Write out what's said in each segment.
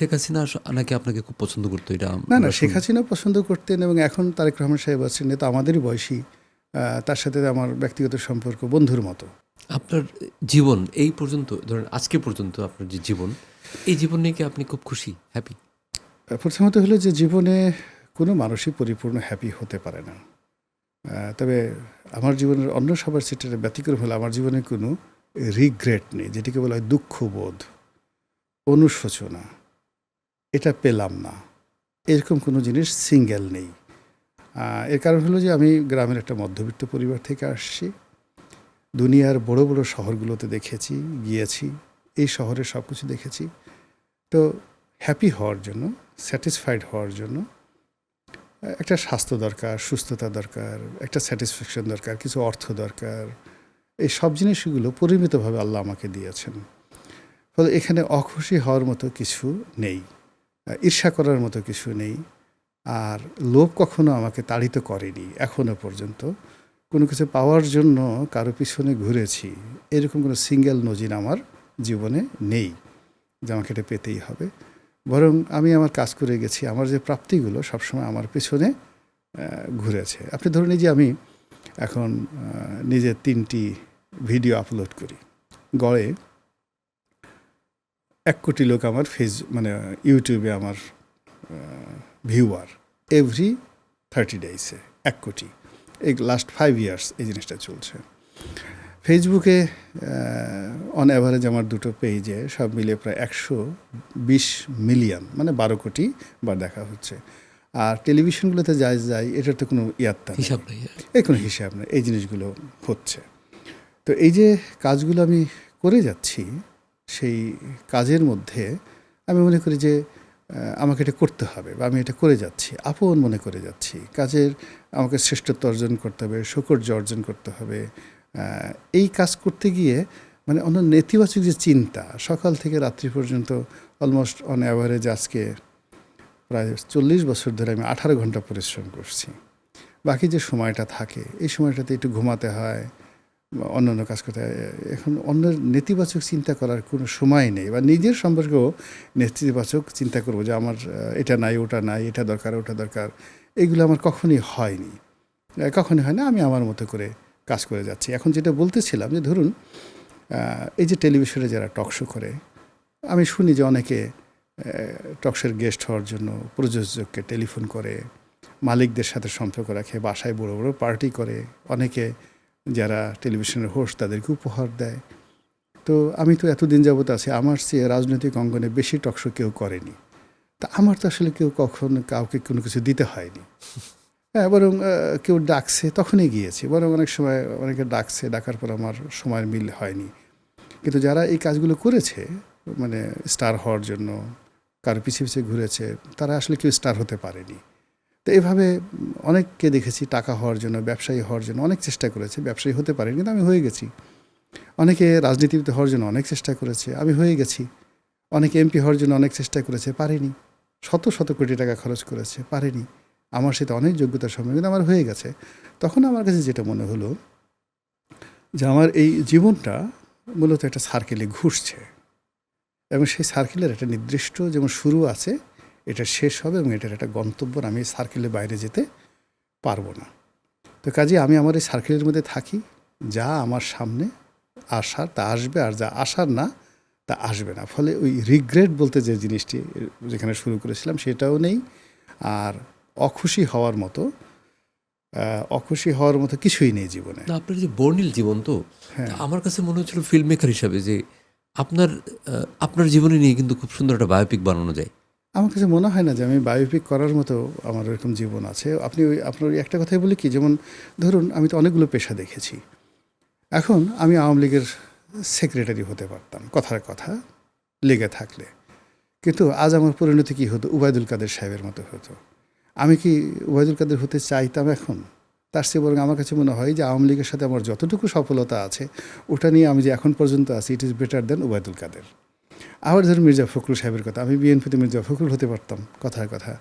শেখ হাসিনা নাকি আপনাকে খুব পছন্দ করতো? এটা না না, শেখ হাসিনা পছন্দ করতেন এবং এখন তারেক রহমান সাহেব আছেন, এটা আমাদেরই বয়সী। তার সাথে আমার ব্যক্তিগত সম্পর্ক বন্ধুর মতো। আপনার জীবন এই পর্যন্ত, ধরেন আজকে পর্যন্ত আপনার যে জীবন, এই জীবন নিয়ে কি আপনি খুব খুশি, হ্যাপি? প্রথমত হলো যে জীবনে কোনো মানুষই পরিপূর্ণ হ্যাপি হতে পারে না। তবে আমার জীবনের অন্য সবার সেটা ব্যতিক্রম হলো আমার জীবনে কোনো রিগ্রেট নেই, যেটিকে বলা হয় দুঃখবোধ, অনুশোচনা, এটা পেলাম না, এরকম কোনো জিনিস সিঙ্গেল নেই। এর কারণ হলো যে আমি গ্রামের একটা মধ্যবিত্ত পরিবার থেকে আসছি। দুনিয়ার বড় বড় শহরগুলোতে দেখেছি, গিয়েছি, এই শহরে সব কিছু দেখেছি। তো হ্যাপি হওয়ার জন্য, স্যাটিসফাইড হওয়ার জন্য একটা স্বাস্থ্য দরকার, সুস্থতা দরকার, একটা স্যাটিসফ্যাকশন দরকার, কিছু অর্থ দরকার। এই সব জিনিসগুলো পরিমিতভাবে আল্লাহ আমাকে দিয়েছেন। ফলে এখানে অখুশি হওয়ার মতো কিছু নেই, ঈর্ষা করার মতো কিছু নেই। আর লোভ কখনো আমাকে তাড়িত করেনি এখনও পর্যন্ত। কোনো কিছু পাওয়ার জন্য কারো পিছনে ঘুরেছি, এরকম কোনো সিঙ্গেল নজির আমার জীবনে নেই যে আমাকে এটা পেতেই হবে। বরং আমি আমার কাজ করে গেছি, আমার যে প্রাপ্তিগুলো সবসময় আমার পেছনে ঘুরেছে। আপনি ধরুন এই যে আমি এখন নিজের 3টি ভিডিও আপলোড করি, গড়ে 1 কোটি লোক আমার ইউটিউবে আমার ভিউয়ার, এভরি 30 ডেইসে 1 কোটি। এই লাস্ট 5 ইয়ার্স এই জিনিসটা চলছে। ফেসবুকে অন অ্যাভারেজ আমার 2টো পেজে সব মিলিয়ে প্রায় 120 মিলিয়ন, মানে 12 কোটি বার দেখা হচ্ছে। আর টেলিভিশনগুলোতে যাই এটার তো কোনো হিসাব নেই, এই কোনো হিসাব নেই, এই জিনিসগুলো হচ্ছে। তো এই যে কাজগুলো আমি করে যাচ্ছি, সেই কাজের মধ্যে আমি মনে করি যে আমাকে এটা করতে হবে, বা আমি এটা করে যাচ্ছি, আপন মনে করে যাচ্ছি। কাজের আমাকে শ্রেষ্ঠত্ব অর্জন করতে হবে, সৌকর্য অর্জন করতে হবে। এই কাজ করতে গিয়ে মানে অন্য নেতিবাচক যে চিন্তা, সকাল থেকে রাত্রি পর্যন্ত অলমোস্ট অন অ্যাভারেজ আজকে প্রায় 40 বছর ধরে আমি 18 ঘন্টা পরিশ্রম করছি। বাকি যে সময়টা থাকে, এই সময়টাতে একটু ঘুমাতে হয়, অন্যান্য কাজ করতে হয়। এখন অন্যের নেতিবাচক চিন্তা করার কোনো সময় নেই, বা নিজের সম্পর্কেও নেতিবাচক চিন্তা করবো যে আমার এটা নাই, ওটা নাই, এটা দরকার, ওটা দরকার, এগুলো আমার কখনই হয়নি, কখনই হয় না। আমি আমার মতো করে কাজ করে যাচ্ছি। এখন যেটা বলতেছিলাম যে ধরুন এই যে টেলিভিশনে যারা টকশো করে, আমি শুনি যে অনেকে টকশোর গেস্ট হওয়ার জন্য প্রযোজককে টেলিফোন করে, মালিকদের সাথে সম্পর্ক রাখে, বাসায় বড় বড় পার্টি করে, অনেকে যারা টেলিভিশনের হোস্ট তাদেরকে উপহার দেয়। তো আমি তো এতদিন যাবত আছি, আমার চেয়ে রাজনৈতিক অঙ্গনে বেশি টকশো কেউ করেনি। তা আমার তো আসলে কাউকে কোনো কিছু দিতে হয়নি। হ্যাঁ, বরং কেউ ডাকছে তখনই গিয়েছি, বরং অনেক সময় অনেকে ডাকার পর আমার সময়ের মিল হয়নি। কিন্তু যারা এই কাজগুলো করেছে, মানে স্টার হওয়ার জন্য কারো পিছিয়ে ঘুরেছে, তারা আসলে কেউ স্টার হতে পারেনি। তো এভাবে অনেককে দেখেছি টাকা হওয়ার জন্য, ব্যবসায়ী হওয়ার জন্য অনেক চেষ্টা করেছে, ব্যবসায়ী হতে পারেনি, কিন্তু আমি হয়ে গেছি। অনেকে রাজনীতিবিদ হওয়ার জন্য অনেক চেষ্টা করেছে, আমি হয়ে গেছি। অনেকে এমপি হওয়ার জন্য অনেক চেষ্টা করেছে, পারেনি। শত শত কোটি টাকা খরচ করেছে, পারেনি। আমার সাথে অনেক যোগ্যতার সম্মান, কিন্তু আমার হয়ে গেছে। তখন আমার কাছে যেটা মনে হলো যে আমার এই জীবনটা মূলত একটা সার্কেলে ঘুরছে, এবং সেই সার্কেলের একটা নির্দিষ্ট যেমন শুরু আছে, এটা শেষ হবে, এবং এটার একটা গন্তব্য, আমি এই সার্কেলের বাইরে যেতে পারবো না। তো কাজে আমি আমার এই সার্কেলের মধ্যে থাকি, যা আমার সামনে আসার তা আসবে, আর যা আসার না তা আসবে না। ফলে ওই রিগ্রেট বলতে যে জিনিসটি যেখানে শুরু করেছিলাম সেটাও নেই। আর অখুশি হওয়ার মতো কিছুই নেই জীবনে। না, আপনার যে বর্ণিল জীবন, তো আমার কাছে মনে হচ্ছিল ফিল্ম মেকার হিসাবে যে আপনার জীবনে নিয়ে কিন্তু খুব সুন্দর একটা বায়োপিক বানানো যায়। আমার কাছে মনে হয় না যে আমি বায়োপিক করার মতো আমার এরকম জীবন আছে। আপনার ওই একটা কথাই বলি কি, যেমন ধরুন আমি তো অনেকগুলো পেশা দেখেছি। এখন আমি আওয়ামী লীগের সেক্রেটারি হতে পারতাম, কথার কথা লেগে থাকলে, কিন্তু আজ আমার পরিণতি কী হতো? ওবায়দুল কাদের সাহেবের মতো হতো। আমি কি ওবায়দুল কাদের হতে চাইতাম এখন? তার চেয়ে বরং আমার কাছে মনে হয় যে আওয়ামী লীগের সাথে আমার যতটুকু সফলতা আছে, ওটা নিয়ে আমি যে এখন পর্যন্ত আছি, it is better than Obaidul Quader. আবার ধরুন মির্জা ফখরুল সাহেবের কথা, আমি বিএনপিতে মির্জা ফখরুল হতে পারতাম, কথার কথা।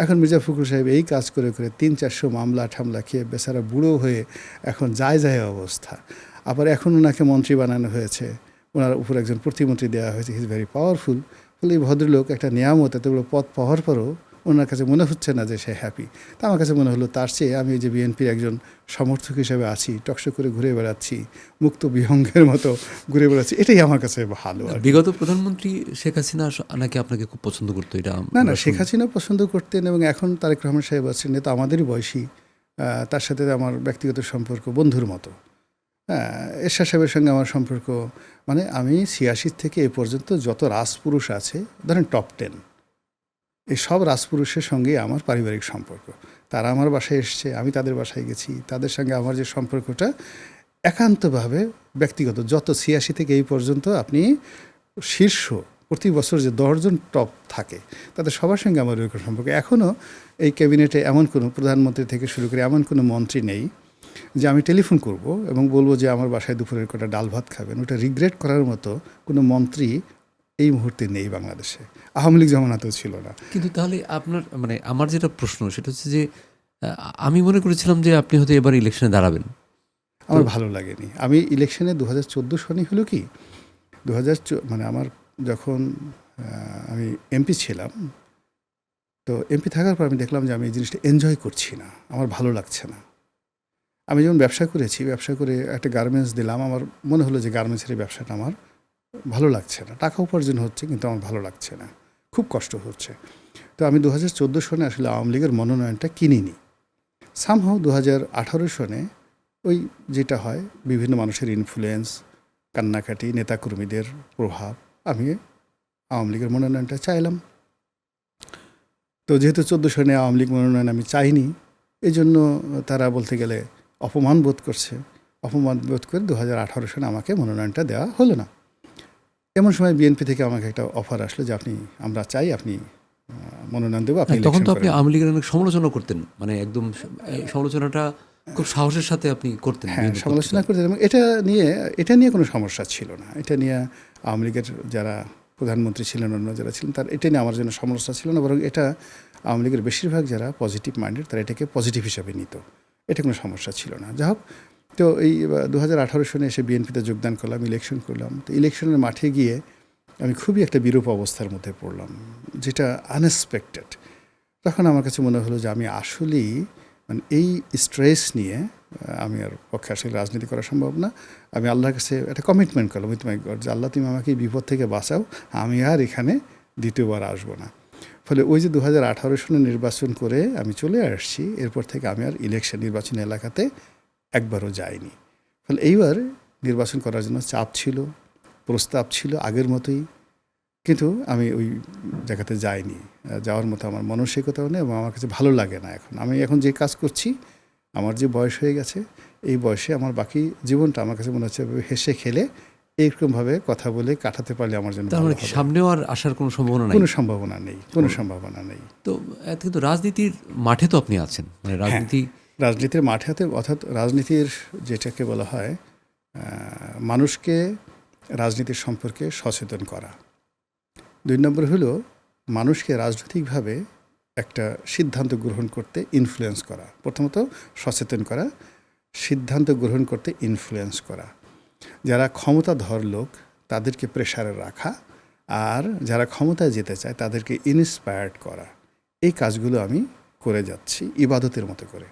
এখন মির্জা ফখরুল সাহেব এই কাজ করে 300-400 মামলা ঠামলা খেয়ে বেচারা বুড়ো হয়ে এখন যায় অবস্থা। আবার এখন ওনাকে মন্ত্রী বানানো হয়েছে, ওনার উপর একজন প্রতিমন্ত্রী দেওয়া হয়েছে, হি ইজ ভেরি পাওয়ারফুল। ফলে এই ভদ্রলোক একটা নিয়ামত এতগুলো পদ পাওয়ার পরও ওনার কাছে মনে হচ্ছে না যে সে হ্যাপি। তা আমার কাছে মনে হলো তার চেয়ে আমি যে বিএনপির একজন সমর্থক হিসেবে আছি, টকশো করে ঘুরে বেড়াচ্ছি, মুক্ত বিহঙ্গের মতো ঘুরে বেড়াচ্ছি, এটাই আমার কাছে ভালো। বিগত প্রধানমন্ত্রী শেখ হাসিনা নাকি আপনাকে খুব পছন্দ করতো, এটা না, শেখ হাসিনা পছন্দ করতেন, এবং এখন তারেক রহমান সাহেব আছেন, এটা আমাদেরই বয়সী। তার সাথে আমার ব্যক্তিগত সম্পর্ক বন্ধুর মতো। এরশাদ সাহেবের সঙ্গে আমার সম্পর্ক, মানে আমি ৮৬ থেকে এ পর্যন্ত যত রাজপুরুষ আছে, ধরেন টপ 10, এই সব রাজপুরুষের সঙ্গে আমার পারিবারিক সম্পর্ক। তারা আমার বাসায় এসছে, আমি তাদের বাসায় গেছি, তাদের সঙ্গে আমার যে সম্পর্কটা একান্তভাবে ব্যক্তিগত। যত ৮৬ থেকে এই পর্যন্ত আপনি শীর্ষ প্রতি বছর যে 10 জন টপ থাকে, তাদের সবার সঙ্গে আমার ওইরকম সম্পর্ক। এখনও এই ক্যাবিনেটে এমন কোনো প্রধানমন্ত্রী থেকে শুরু করে এমন কোনো মন্ত্রী নেই যে আমি টেলিফোন করব এবং বলবো যে আমার বাসায় দুপুরের কটা ডাল ভাত খাবেন। ওটা রিগ্রেট করার মতো কোনো মন্ত্রী এই মুহূর্তে নেই বাংলাদেশে। আওয়ামী লীগ জমানাতেও ছিল না। কিন্তু তাহলে আপনার, মানে আমার যেটা প্রশ্ন সেটা হচ্ছে যে আমি মনে করেছিলাম যে আপনি হয়তো এবার ইলেকশনে দাঁড়াবেন। আমার ভালো লাগেনি। আমি ইলেকশনে 2014 সনই হলো কি, মানে আমার যখন আমি এমপি ছিলাম, তো এমপি থাকার পর আমি দেখলাম যে আমি এই জিনিসটা এনজয় করছি না, আমার ভালো লাগছে না। আমি যেমন ব্যবসা করেছি, ব্যবসা করে একটা গার্মেন্টস দিলাম, আমার মনে হলো যে গার্মেন্টসের এই ব্যবসাটা আমার ভালো লাগছে না। টাকা উপার্জন হচ্ছে কিন্তু আমার ভালো লাগছে না, খুব কষ্ট হচ্ছে। তো আমি 2014 সনে আসলে আওয়ামী লীগের মনোনয়নটা কিনিনি। সামহাও 2018 সনে ওই যেটা হয়, বিভিন্ন মানুষের ইনফ্লুয়েন্স, কান্নাকাটি, নেতাকর্মীদের প্রভাব, আমি আওয়ামী লীগের মনোনয়নটা চাইলাম। তো যেহেতু 14 সনে আওয়ামী লীগ মনোনয়ন আমি চাইনি, এই জন্য তারা বলতে গেলে অপমান বোধ করছে। অপমান বোধ করে 2018 সনে আমাকে মনোনয়নটা দেওয়া হলো না। এমন সময় বিএনপি থেকে আমাকে একটা অফার আসলো যে আমরা চাই আপনি মনোনয়ন দেবো, আপনি তখন তো ইলেকশন আপনি করেন। আওয়ামী লীগের অনেক সমালোচনা করতেন, মানে একদম সমালোচনাটা খুব সাহসের সাথে আপনি করতেন। হ্যাঁ, সমালোচনা করতেন, এবং এটা নিয়ে কোনো সমস্যা ছিল না। এটা নিয়ে আওয়ামী লীগের যারা প্রধানমন্ত্রী ছিলেন, অন্য যারা ছিলেন, তার এটা নিয়ে আমার জন্য সমস্যা ছিল না। বরং এটা আওয়ামী লীগের বেশিরভাগ যারা পজিটিভ মাইন্ডেড, তারা এটাকে পজিটিভ হিসাবে নিত, এটা কোনো সমস্যা ছিল না। যাই হোক, তো এই 2018 সনে এসে বিএনপিতে যোগদান করলাম, ইলেকশন করলাম। তো ইলেকশনের মাঠে গিয়ে আমি খুবই একটা বিরূপ অবস্থার মধ্যে পড়লাম, যেটা আনএক্সপেক্টেড। তখন আমার কাছে মনে হলো যে আমি আসলেই, মানে এই স্ট্রেস নিয়ে আমি আর পক্ষে আসলে রাজনীতি করা সম্ভব না। আমি আল্লাহর কাছে একটা কমিটমেন্ট করলাম, যে আল্লাহ তুমি আমাকে এই বিপদ থেকে বাঁচাও, আমি আর এখানে দ্বিতীয়বার আসবো না। ফলে ওই যে 2018 সনে নির্বাচন করে আমি চলে আসছি, এরপর থেকে আমি আর নির্বাচনী এলাকাতে একবারও যাইনি। ফলে এইবার নির্বাচন করার জন্য চাপ ছিল, প্রস্তাব ছিল আগের মতোই, কিন্তু আমি ওই জায়গাতে যাইনি। যাওয়ার মতো আমার মানসিকতাও নেই, এবং আমার কাছে ভালো লাগে না। আমি এখন যে কাজ করছি, আমার যে বয়স হয়ে গেছে, এই বয়সে আমার বাকি জীবনটা আমার কাছে মনে হচ্ছে হেসে খেলে এইরকমভাবে কথা বলে কাটাতে পারলে আমার জন্য ভালো হবে। সামনেও আর আসার কোনো সম্ভাবনা নাই? কোনো সম্ভাবনা নেই, কোনো সম্ভাবনা নেই। তো কিন্তু রাজনীতির মাঠে তো আপনি আছেন, মানে রাজনীতির মাঠে, অর্থাৎ রাজনীতির যেটাকে বলা হয় মানুষকে রাজনীতির সম্পর্কে সচেতন করা। 2 নম্বর হলো মানুষকে রাজনৈতিকভাবে একটা সিদ্ধান্ত গ্রহণ করতে ইনফ্লুয়েন্স করা। প্রথমত সচেতন করা, সিদ্ধান্ত গ্রহণ করতে ইনফ্লুয়েন্স করা। যারা ক্ষমতাধর লোক তাদেরকে প্রেসারে রাখা, আর যারা ক্ষমতায় যেতে চায় তাদেরকে ইন্সপায়ার্ড করা। এই কাজগুলো আমি করে যাচ্ছি ইবাদতের মতো করে।